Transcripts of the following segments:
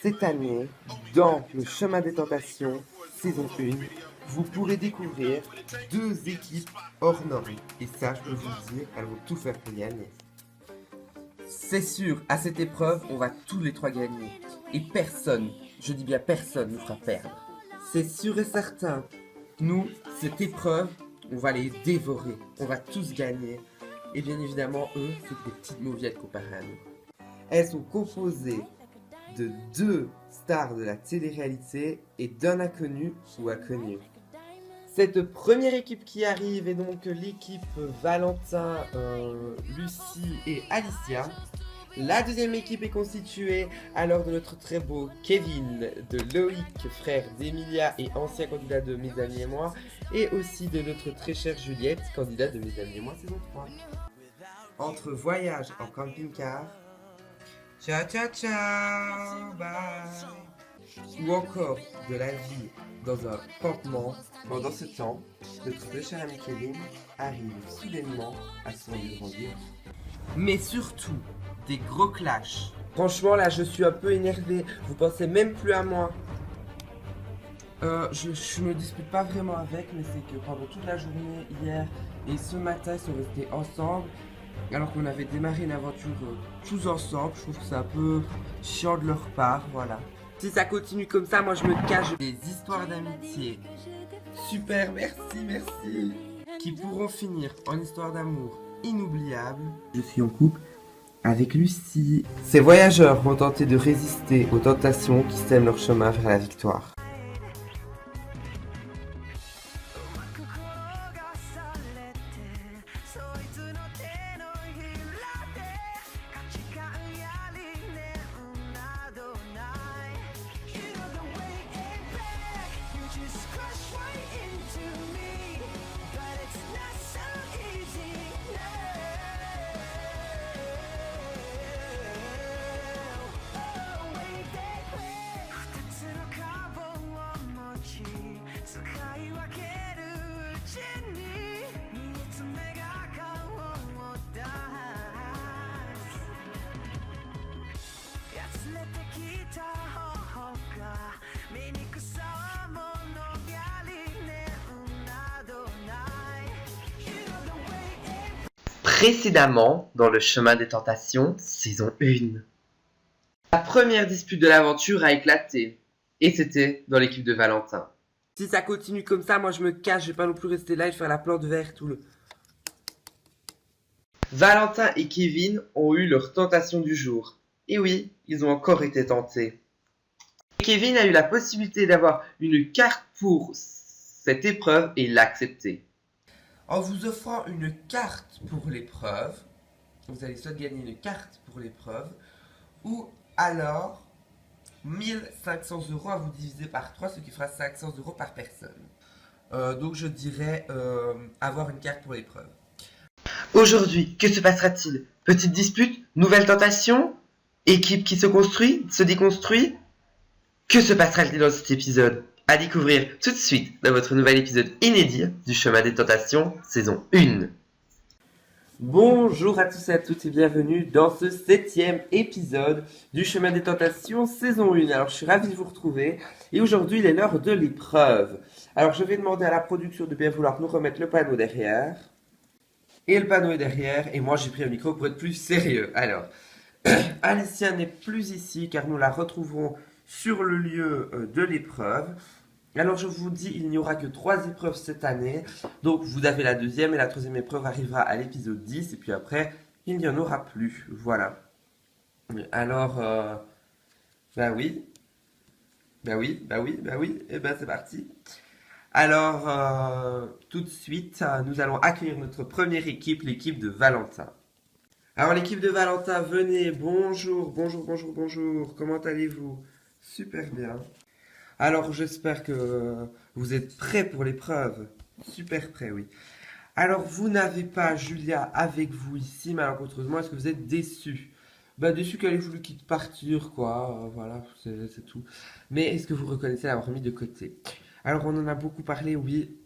Cette année, dans le chemin des tentations, saison 1, vous pourrez découvrir 2 équipes hors normes. Et ça, je peux vous le dire, elles vont tout faire pour gagner. C'est sûr, à cette épreuve, on va tous les 3 gagner. Et personne, je dis bien personne, nous fera perdre. C'est sûr et certain. Nous, cette épreuve, on va les dévorer. On va tous gagner. Et bien évidemment, eux, c'est des petites mauviettes comparées à nous. Elles sont composées de 2 stars de la télé-réalité et d'un inconnu ou inconnu. Cette première équipe qui arrive est donc l'équipe Valentin, Lucie et Alicia. La deuxième équipe est constituée alors de notre très beau Kevin, de Loïc, frère d'Emilia et ancien candidat de Mes Amis et Moi, et aussi de notre très chère Juliette, candidate de Mes Amis et Moi saison 3. Entre voyage en camping-car, ciao ciao ciao, bye, ou encore de la vie dans un campement, pendant ce temps, notre très cher ami Kevin arrive soudainement à son lieu de rendez-vous. Mais surtout, des gros clashs. Franchement, là, je suis un peu énervé. Vous pensez même plus à moi. Je me dispute pas vraiment avec, mais c'est que pendant toute la journée, hier et ce matin, ils sont restés ensemble. Alors qu'on avait démarré une aventure tous ensemble. Je trouve que c'est un peu chiant de leur part, voilà. Si ça continue comme ça, moi je me cache. Des histoires d'amitié. Super, merci. Qui pourront finir en histoire d'amour inoubliable. Je suis en couple avec Lucie. Ces voyageurs vont tenter de résister aux tentations qui sèment leur chemin vers la victoire. Précédemment, dans le chemin des tentations, saison 1. La première dispute de l'aventure a éclaté. Et c'était dans l'équipe de Valentin. Si ça continue comme ça, moi je me cache, je vais pas non plus rester là et faire la plante verte ou le... Valentin et Kevin ont eu leur tentation du jour. Et oui, ils ont encore été tentés. Kevin a eu la possibilité d'avoir une carte pour cette épreuve et il l'a acceptée. En vous offrant une carte pour l'épreuve, vous allez soit gagner une carte pour l'épreuve, ou alors 1500 € à vous diviser par 3, ce qui fera 500 € par personne. Donc je dirais avoir une carte pour l'épreuve. Aujourd'hui, que se passera-t-il? Petite dispute? Nouvelle tentation? Équipe qui se construit? Se déconstruit? Que se passera-t-il dans cet épisode? À découvrir tout de suite dans votre nouvel épisode inédit du Chemin des Tentations, saison 1. Bonjour à tous et à toutes et bienvenue dans ce 7e épisode du Chemin des Tentations, saison 1. Alors je suis ravi de vous retrouver et aujourd'hui il est l'heure de l'épreuve. Alors je vais demander à la production de bien vouloir nous remettre le panneau derrière. Et le panneau est derrière et moi j'ai pris un micro pour être plus sérieux. Alors, Alicia n'est plus ici car nous la retrouverons sur le lieu de l'épreuve. Alors je vous dis, il n'y aura que 3 épreuves cette année. Donc vous avez la deuxième et la troisième épreuve arrivera à l'épisode 10. Et puis après, il n'y en aura plus. Voilà. Alors, bah oui. Et ben c'est parti. Alors, tout de suite, nous allons accueillir notre première équipe, l'équipe de Valentin. Alors l'équipe de Valentin, venez, bonjour. Comment allez-vous? Super bien. Alors j'espère que vous êtes prêts pour l'épreuve. Super prêts, oui. Alors vous n'avez pas Julia avec vous ici, malheureusement, est-ce que vous êtes déçus? Bah déçu qu'elle ait voulu quitter partir, quoi. Voilà, c'est tout. Mais est-ce que vous reconnaissez l'avoir mis de côté? Alors on en a beaucoup parlé, oui.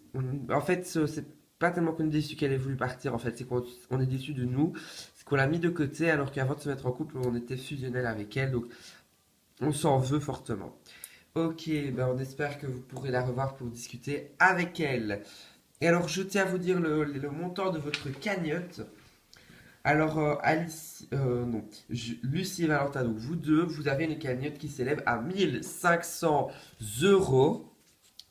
En fait, c'est pas tellement qu'on est déçu qu'elle ait voulu partir, en fait, c'est qu'on est déçu de nous. C'est qu'on l'a mis de côté alors qu'avant de se mettre en couple, on était fusionnel avec elle. Donc On s'en veut fortement. Ok, ben on espère que vous pourrez la revoir pour discuter avec elle. Et alors, je tiens à vous dire le montant de votre cagnotte. Alors, Alice, non, Lucie et Valentin, donc vous deux, vous avez une cagnotte qui s'élève à 1 500 euros.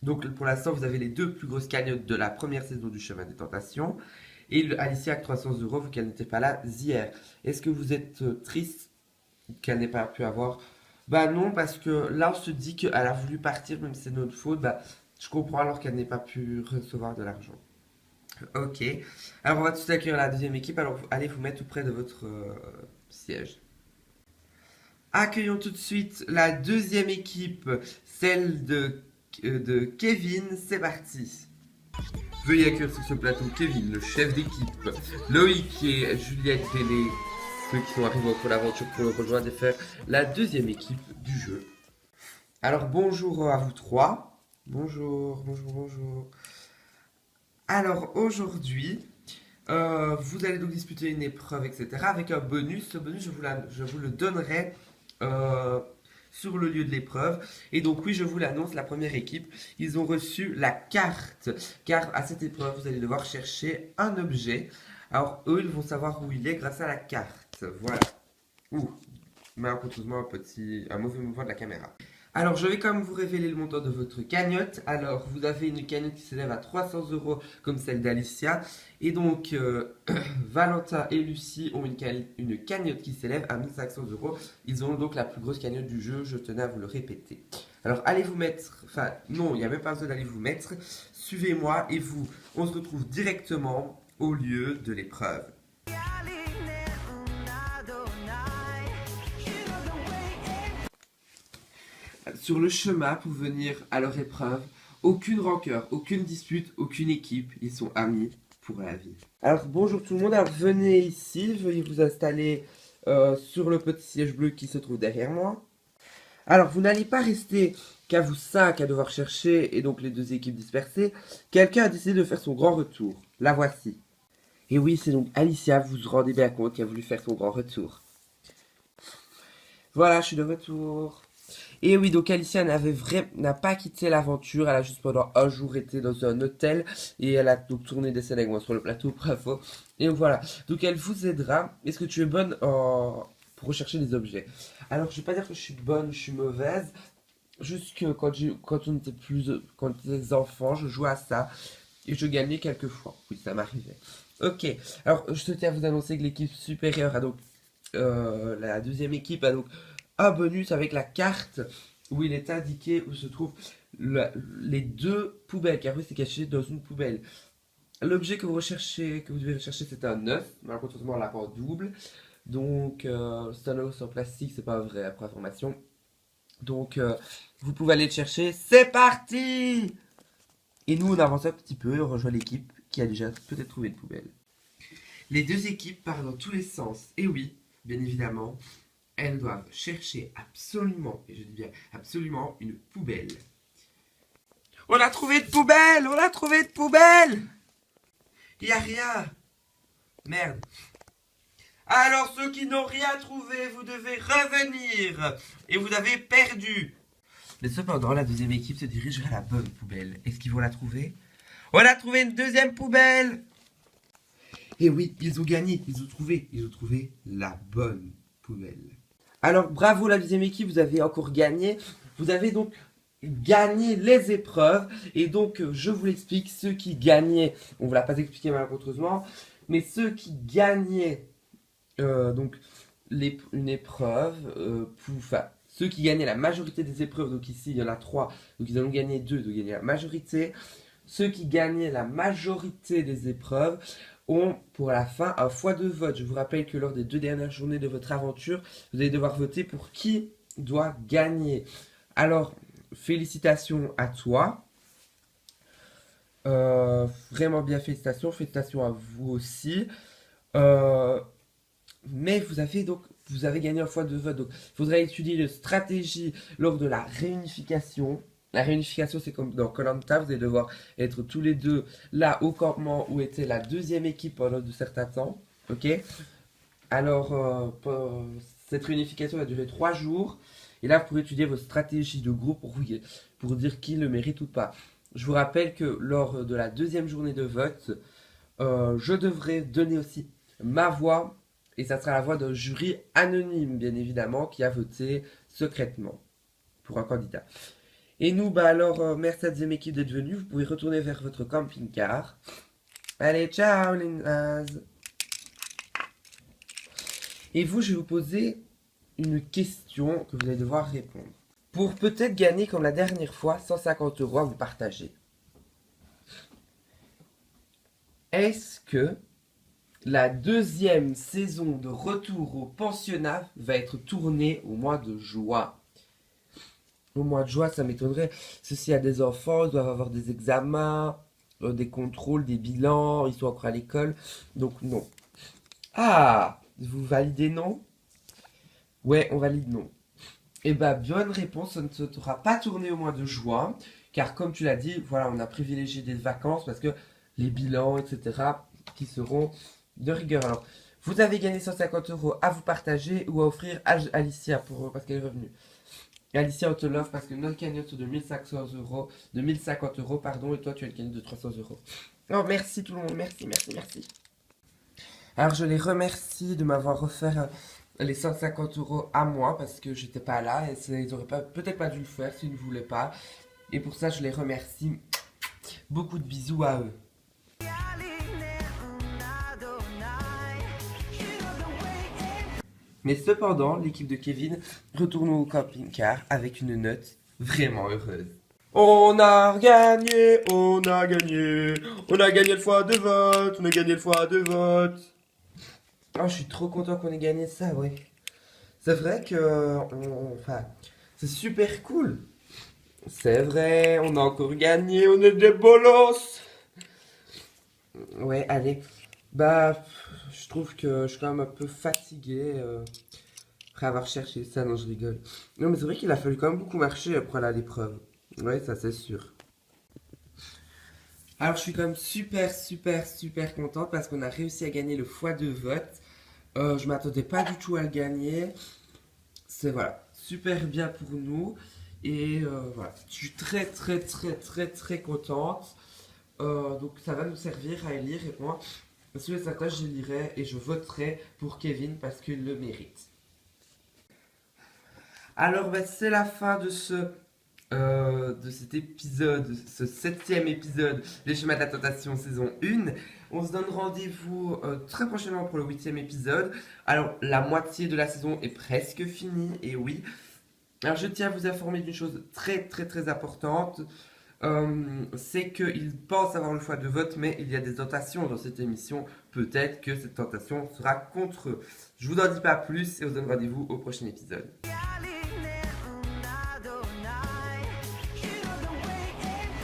Donc, pour l'instant, vous avez les deux plus grosses cagnottes de la première saison du Chemin des Tentations. Et Alicia avec 300 euros, vu qu'elle n'était pas là hier. Est-ce que vous êtes triste qu'elle n'ait pas pu avoir? Bah non, parce que là, on se dit qu'elle a voulu partir, même si c'est notre faute. Bah, je comprends alors qu'elle n'ait pas pu recevoir de l'argent. Ok. Alors, on va tout de suite accueillir la deuxième équipe. Alors, allez vous mettre tout près de votre siège. Accueillons tout de suite la deuxième équipe, celle de Kevin. C'est parti. Veuillez accueillir sur ce plateau Kevin, le chef d'équipe, Loïc et Juliette Télé, ceux qui sont arrivés entre l'aventure pour le rejoindre et faire la deuxième équipe du jeu. Alors bonjour à vous trois. Bonjour, bonjour, bonjour. Alors aujourd'hui, vous allez donc disputer une épreuve, etc. avec un bonus. Ce bonus, je vous le donnerai euh, sur le lieu de l'épreuve. Et donc oui, je vous l'annonce, la première équipe, ils ont reçu la carte. Car à cette épreuve, vous allez devoir chercher un objet. Alors eux, ils vont savoir où il est grâce à la carte. Voilà. Ouh, malheureusement un mauvais mouvement de la caméra. Alors, je vais quand même vous révéler le montant de votre cagnotte. Alors, vous avez une cagnotte qui s'élève à 300 euros comme celle d'Alicia. Et donc, Valentin et Lucie ont une cagnotte qui s'élève à 1500 euros. Ils ont donc la plus grosse cagnotte du jeu, je tenais à vous le répéter. Alors, allez vous mettre, enfin, non, il n'y a même pas besoin d'aller vous mettre. Suivez-moi et on se retrouve directement au lieu de l'épreuve. Sur le chemin pour venir à leur épreuve, aucune rancœur, aucune dispute, aucune équipe, ils sont amis pour la vie. Alors bonjour tout le monde, alors venez ici, veuillez vous installer sur le petit siège bleu qui se trouve derrière moi. Alors vous n'allez pas rester qu'à vous cinq à devoir chercher et donc les deux équipes dispersées. Quelqu'un a décidé de faire son grand retour, la voici. Et oui, c'est donc Alicia, vous vous rendez bien compte, qui a voulu faire son grand retour. Voilà, je suis de retour. Et oui, donc Alicia n'a pas quitté l'aventure, elle a juste pendant un jour été dans un hôtel et elle a donc tourné des scènes avec moi sur le plateau, bravo. Et voilà, donc elle vous aidera. Est-ce que tu es bonne pour rechercher des objets? Alors je vais pas dire que je suis bonne, je suis mauvaise, juste que quand on était quand on était des enfants, je jouais à ça et je gagnais quelques fois. Oui, ça m'arrivait. Ok, alors je tiens à vous annoncer que l'équipe supérieure a donc la deuxième équipe a donc un bonus avec la carte où il est indiqué où se trouvent les deux poubelles, car oui, c'est caché dans une poubelle. L'objet que vous devez rechercher, c'est un œuf, malheureusement la part double. Donc c'est un œuf en plastique, c'est pas vrai après information. Donc vous pouvez aller le chercher, c'est parti! Et nous on avance un petit peu et on rejoint l'équipe qui a déjà peut-être trouvé une poubelle. Les deux équipes partent dans tous les sens, et oui, bien évidemment, elles doivent chercher absolument, et je dis bien absolument, une poubelle. On a trouvé une poubelle! On a trouvé une poubelle! Il n'y a rien! Merde! Alors ceux qui n'ont rien trouvé, vous devez revenir! Et vous avez perdu! Mais cependant, la deuxième équipe se dirige vers la bonne poubelle. Est-ce qu'ils vont la trouver? On a trouvé une deuxième poubelle! Et oui, ils ont gagné, ils ont trouvé la bonne poubelle. Alors bravo la deuxième équipe, vous avez encore gagné. Vous avez donc gagné les épreuves. Et donc je vous l'explique, ceux qui gagnaient, on ne vous l'a pas expliqué malheureusement, mais ceux qui gagnaient donc une épreuve, ceux qui gagnaient la majorité des épreuves, donc ici il y en a 3, donc ils en ont gagné 2, donc gagner la majorité. Ceux qui gagnaient la majorité des épreuves ont pour la fin un x2 vote. Je vous rappelle que lors des 2 dernières journées de votre aventure, vous allez devoir voter pour qui doit gagner. Alors, félicitations à toi. Vraiment bien, félicitations. Félicitations à vous aussi. Mais vous avez gagné un x2 vote. Donc, il faudrait étudier une stratégie lors de la réunification. La réunification, c'est comme dans Koh-Lanta, vous allez devoir être tous les deux là au campement où était la deuxième équipe pendant de certains temps. Ok. Alors, cette réunification va durer 3 jours. Et là, vous pourrez étudier vos stratégies de groupe pour dire qui le mérite ou pas. Je vous rappelle que lors de la deuxième journée de vote, je devrais donner aussi ma voix, et ça sera la voix d'un jury anonyme, bien évidemment, qui a voté secrètement pour un candidat. Et nous, alors, merci à la deuxième équipe d'être venue. Vous pouvez retourner vers votre camping-car. Allez, ciao les nazes. Et vous, je vais vous poser une question que vous allez devoir répondre. Pour peut-être gagner, comme la dernière fois, 150 € à vous partager. Est-ce que la deuxième saison de Retour au pensionnat va être tournée au mois de juin? Au mois de juin, ça m'étonnerait. Ceci a des enfants, ils doivent avoir des examens, des contrôles, des bilans, ils sont encore à l'école. Donc non. Ah, vous validez non? Ouais, on valide non. Eh ben, bonne réponse, ça ne sera pas tourné au mois de juin, car comme tu l'as dit, voilà, on a privilégié des vacances parce que les bilans, etc., qui seront de rigueur. Alors, vous avez gagné 150 € à vous partager ou à offrir à Alicia parce qu'elle est revenue. Alicia, on te l'offre parce que notre cagnotte de 1500 €, de 1050 €, pardon, et toi tu as le cagnotte de 300 €. Oh, merci tout le monde, merci, merci, merci. Alors, je les remercie de m'avoir offert les 150 € à moi parce que j'étais pas là et ils auraient peut-être pas dû le faire s'ils ne voulaient pas. Et pour ça, je les remercie. Beaucoup de bisous à eux. Mais cependant, l'équipe de Kevin retourne au camping-car avec une note vraiment heureuse. On a gagné, on a gagné, on a gagné le fois de vote, on a gagné le fois de vote. Oh, je suis trop content qu'on ait gagné ça, ouais. C'est vrai que, enfin, c'est super cool. C'est vrai, on a encore gagné, on est des bolos. Ouais, allez. Bah, je trouve que je suis quand même un peu fatigué après avoir cherché ça. Non, je rigole. Non, mais c'est vrai qu'il a fallu quand même beaucoup marcher pour aller à l'épreuve. Ouais, ça c'est sûr. Alors, je suis quand même super, super, super contente parce qu'on a réussi à gagner le fois de vote. Je m'attendais pas du tout à le gagner. C'est voilà, super bien pour nous. Et voilà, je suis très, très, très, très, très contente. Donc, ça va nous servir à élire. Et moi, sur les certain, je lirai et je voterai pour Kevin parce qu'il le mérite. Alors, bah, c'est la fin de cet épisode, ce 7e épisode des Chemins de la Tentation saison 1. On se donne rendez-vous très prochainement pour le 8e épisode. Alors, la moitié de la saison est presque finie, et oui. Alors, je tiens à vous informer d'une chose très très très importante. C'est qu'ils pensent avoir le choix de vote, mais il y a des tentations dans cette émission. Peut-être que cette tentation sera contre eux. Je vous en dis pas plus et on se donne rendez-vous au prochain épisode.